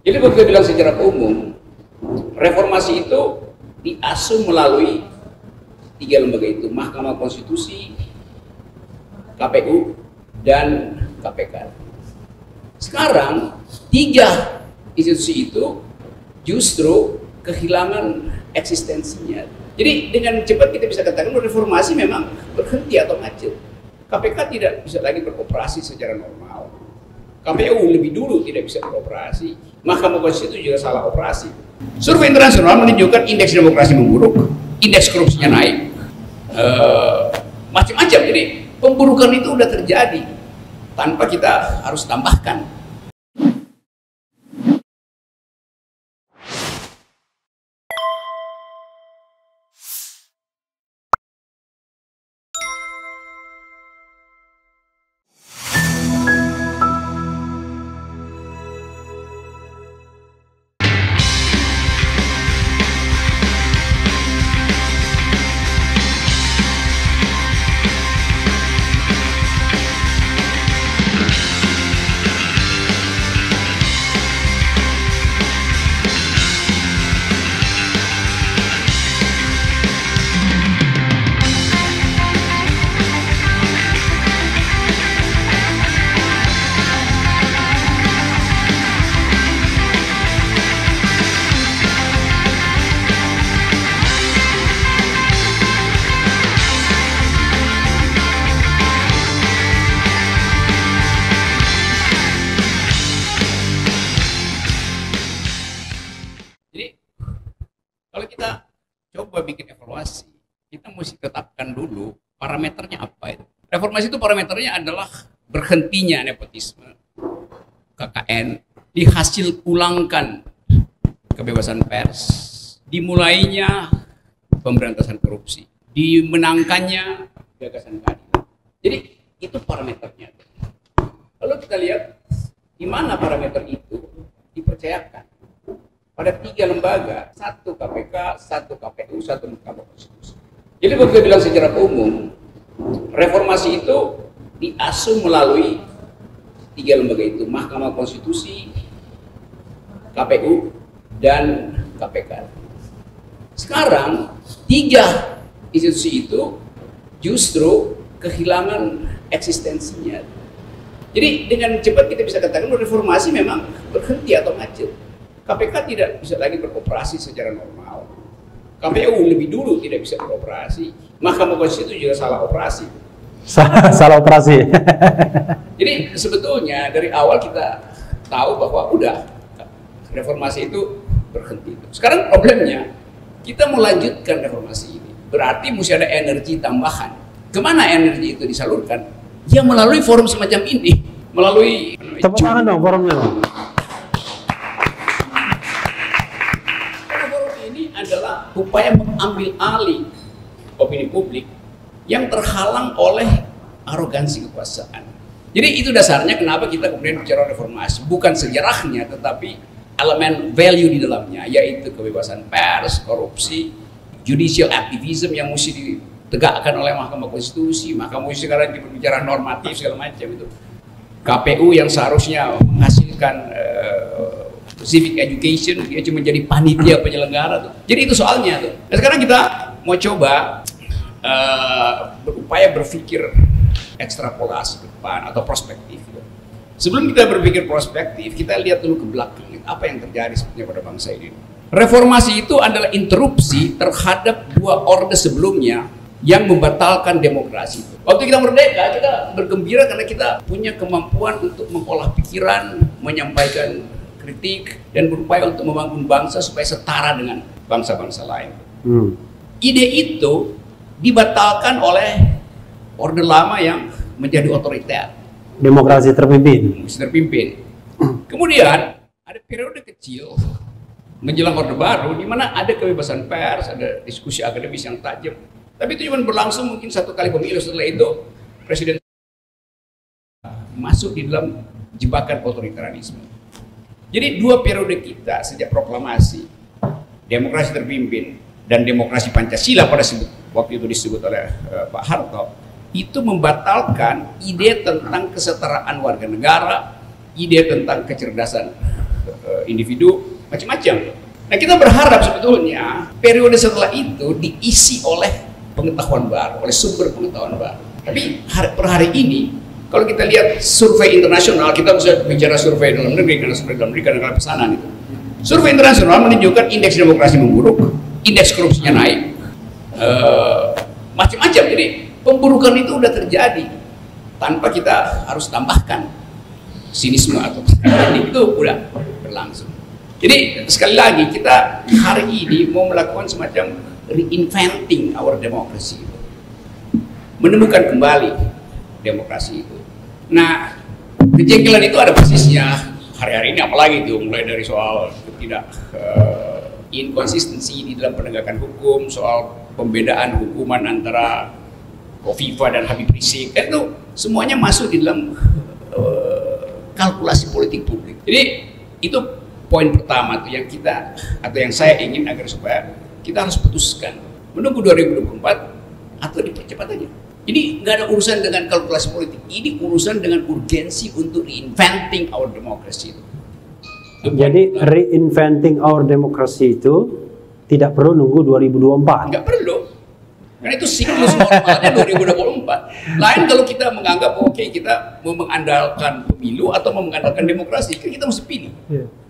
Jadi saya bilang secara umum, reformasi itu diasuh melalui tiga lembaga itu, Mahkamah Konstitusi, KPU, dan KPK. Sekarang tiga institusi itu justru kehilangan eksistensinya. Jadi dengan cepat kita bisa katakan reformasi memang berhenti atau macet. KPK tidak bisa lagi beroperasi secara normal. KPU lebih dulu tidak bisa beroperasi. Mahkamah Konstitusi juga salah operasi. Survei internasional menunjukkan indeks demokrasi memburuk, indeks korupsinya naik, macam-macam. Jadi pemburukan itu udah terjadi tanpa kita harus tambahkan. Kalau kita coba bikin evaluasi, kita mesti tetapkan dulu parameternya apa itu. Reformasi itu parameternya adalah berhentinya nepotisme, KKN, dihasil ulangkan kebebasan pers, dimulainya pemberantasan korupsi, dimenangkannya gagasan keadilan. Jadi itu parameternya. Lalu kita lihat di mana parameter itu dipercayakan. Pada tiga lembaga, satu KPK, satu KPU, satu Mahkamah Konstitusi. Jadi saya bilang secara umum, reformasi itu diasuh melalui tiga lembaga itu, Mahkamah Konstitusi, KPU, dan KPK. Sekarang tiga institusi itu justru kehilangan eksistensinya. Jadi dengan cepat kita bisa katakan reformasi memang berhenti atau macet. KPK tidak bisa lagi beroperasi secara normal. KPU lebih dulu tidak bisa beroperasi. Mahkamah Konstitusi juga salah operasi. Salah operasi. Jadi sebetulnya dari awal kita tahu bahwa udah reformasi itu berhenti. Sekarang problemnya kita mau lanjutkan reformasi ini. Berarti mesti ada energi tambahan. Kemana energi itu disalurkan? Ya melalui forum semacam ini. Melalui tepuk tangan dong forumnya. Adalah upaya mengambil alih opini publik yang terhalang oleh arogansi kekuasaan. Jadi itu dasarnya kenapa kita kemudian bicara reformasi, bukan sejarahnya tetapi elemen value di dalamnya, yaitu kebebasan pers, korupsi, judicial activism yang mesti ditegakkan oleh Mahkamah Konstitusi. Mahkamah Konstitusi sekarang berbicara normatif segala macam itu. KPU yang seharusnya menghasilkan civic education, dia cuma jadi panitia penyelenggara tuh. Jadi itu soalnya tuh. Nah, sekarang kita mau coba berupaya berpikir ekstrapolasi ke depan atau prospektif. Gitu. Sebelum kita berpikir prospektif, kita lihat dulu ke belakang. Apa yang terjadi sebetulnya pada bangsa ini. Reformasi itu adalah interupsi terhadap dua orde sebelumnya yang membatalkan demokrasi. Waktu kita merdeka, kita bergembira karena kita punya kemampuan untuk mengolah pikiran, menyampaikan kritik, dan berupaya untuk membangun bangsa supaya setara dengan bangsa-bangsa lain. Ide itu dibatalkan oleh orde lama yang menjadi otoriter. Demokrasi terpimpin. Kemudian ada periode kecil menjelang orde baru di mana ada kebebasan pers, ada diskusi akademis yang tajam. Tapi itu cuma berlangsung mungkin satu kali pemilu. Setelah itu presiden masuk di dalam jebakan otoritarianisme. Jadi dua periode kita sejak proklamasi demokrasi terpimpin dan demokrasi Pancasila pada waktu itu disebut oleh Pak Harto, itu membatalkan ide tentang kesetaraan warga negara, ide tentang kecerdasan individu, macam-macam. Nah, kita berharap sebetulnya periode setelah itu diisi oleh pengetahuan baru, oleh sumber pengetahuan baru. Tapi per hari ini, kalau kita lihat survei internasional, kita bisa bicara survei dalam negeri, karena survei dalam negeri kadang-kadang pesanan itu. Survei internasional menunjukkan indeks demokrasi memburuk, indeks korupsinya naik, macam-macam. Jadi pemburukan itu udah terjadi tanpa kita harus tambahkan sinisme atau itu udah berlangsung. Jadi sekali lagi kita hari ini mau melakukan semacam reinventing our democracy, menemukan kembali demokrasi itu. Nah, kejengkelan itu ada basisnya hari-hari ini, apalagi itu mulai dari soal tidak inkonsistensi di dalam penegakan hukum, soal pembedaan hukuman antara Kofifa dan Habib Rizik, kan itu semuanya masuk di dalam kalkulasi politik publik. Jadi itu poin pertama tuh yang kita atau yang saya ingin agar supaya kita harus putuskan menunggu 2024 atau dipercepat aja. Ini nggak ada urusan dengan kalkulasi politik, ini urusan dengan urgensi untuk reinventing our democracy. Jadi reinventing our democracy itu tidak perlu nunggu 2024. Nggak perlu, karena itu siklus normalnya 2024. Lain kalau kita menganggap oke, kita mau mengandalkan pemilu atau mau mengandalkan demokrasi, kan kita mesti pilih.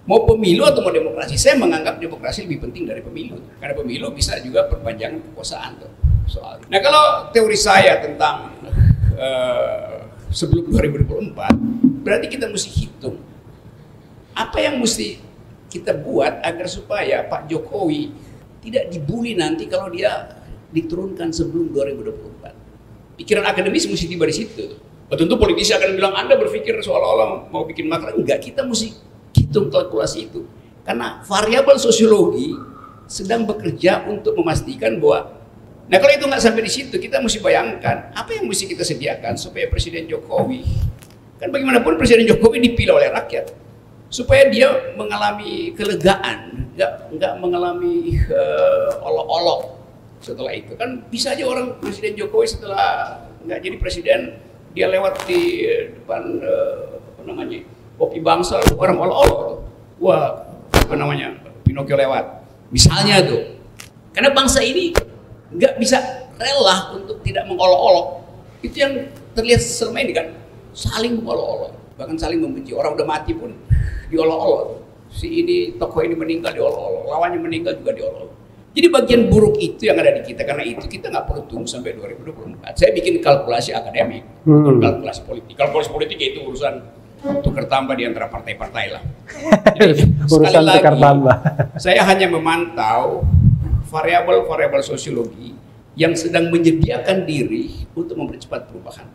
Mau pemilu atau mau demokrasi. Saya menganggap demokrasi lebih penting dari pemilu, karena pemilu bisa juga perpanjangan kekuasaan tuh soal. Nah, kalau teori saya tentang sebelum 2024, berarti kita mesti hitung apa yang mesti kita buat agar supaya Pak Jokowi tidak dibully nanti kalau dia diturunkan sebelum 2024. Pikiran akademis mesti tiba di situ. Tentu politisi akan bilang Anda berpikir seolah-olah mau bikin makar. Enggak, kita mesti hitung kalkulasi itu. Karena variabel sosiologi sedang bekerja untuk memastikan bahwa, nah kalau itu nggak sampai di situ, kita mesti bayangkan apa yang mesti kita sediakan supaya Presiden Jokowi, kan bagaimanapun Presiden Jokowi dipilih oleh rakyat, supaya dia mengalami kelegaan, nggak mengalami olok-olok setelah itu. Kan bisa aja orang Presiden Jokowi setelah nggak jadi presiden, dia lewat di depan apa namanya, Kopi Bangsa, orang olok-olok, wah apa namanya, Pinocchio lewat, misalnya tuh. Karena bangsa ini nggak bisa rela untuk tidak mengolok-olok. Itu yang terlihat selama ini kan, saling mengolok-olok, bahkan saling membenci. Orang udah mati pun diolok-olok. Si ini, tokoh ini meninggal diolok-olok, lawannya meninggal juga diolok-olok. Jadi bagian buruk itu yang ada di kita, karena itu kita nggak perlu tunggu sampai 2024. Saya bikin kalkulasi akademik, kalkulasi politik. Kalkulasi politik itu urusan tukar tambah di antara partai-partai lah. Jadi, urusan tukar tambah. Saya hanya memantau variabel-variabel sosiologi yang sedang menyediakan diri untuk mempercepat perubahan.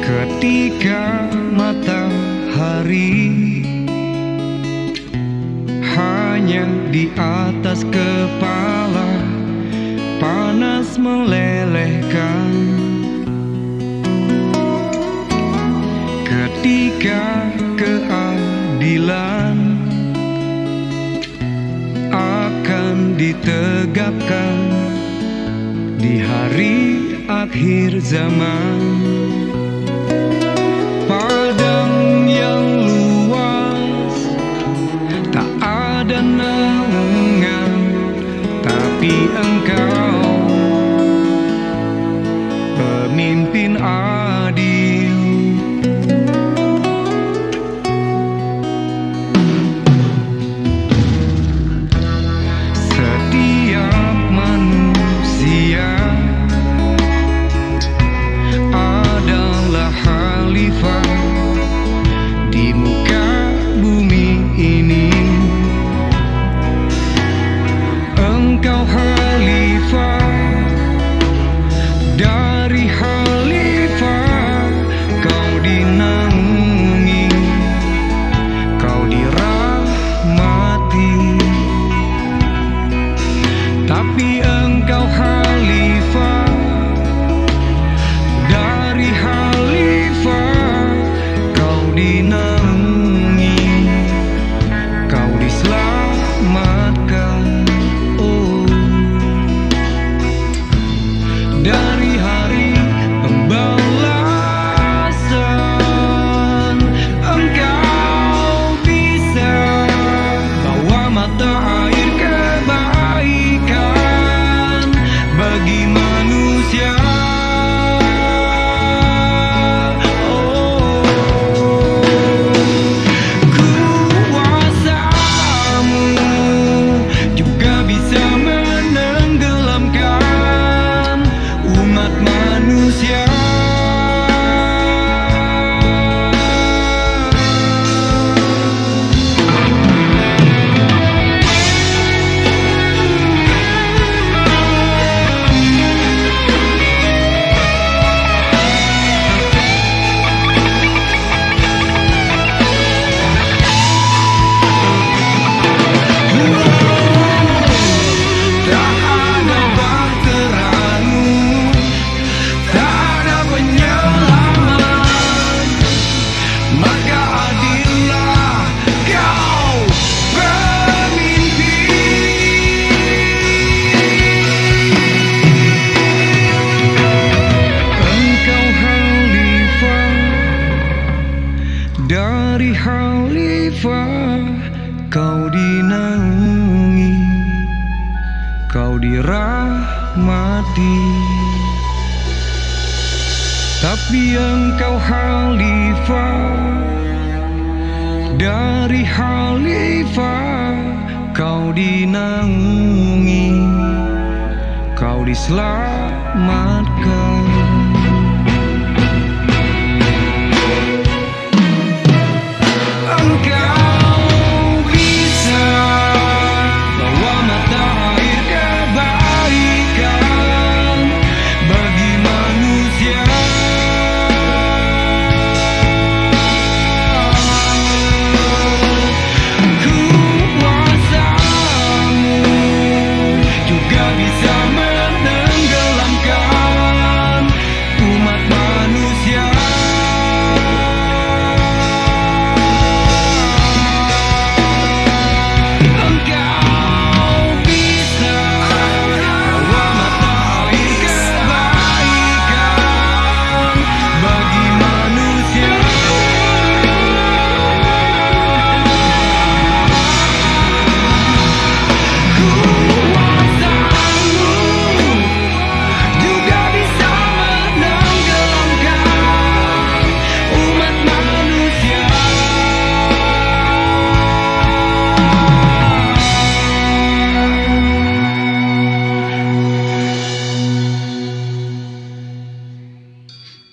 Ketika matahari hanya di atas kepala panas melelehkan, ketika keadilan akan ditegakkan di hari akhir zaman. Padang yang luas tak ada naungan, tapi engkau pemimpin adil. Setiap manusia adalah khalifah di muka bumi ini. Engkau khalifah kau dinaungi, kau dirahmati. Tapi engkau khalifah dari khalifah, kau dinaungi, kau diselamatkan.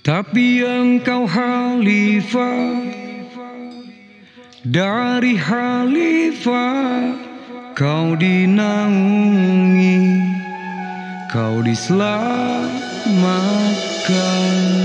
Tapi engkau khalifah dari khalifah, kau dinaungi, kau diselamatkan.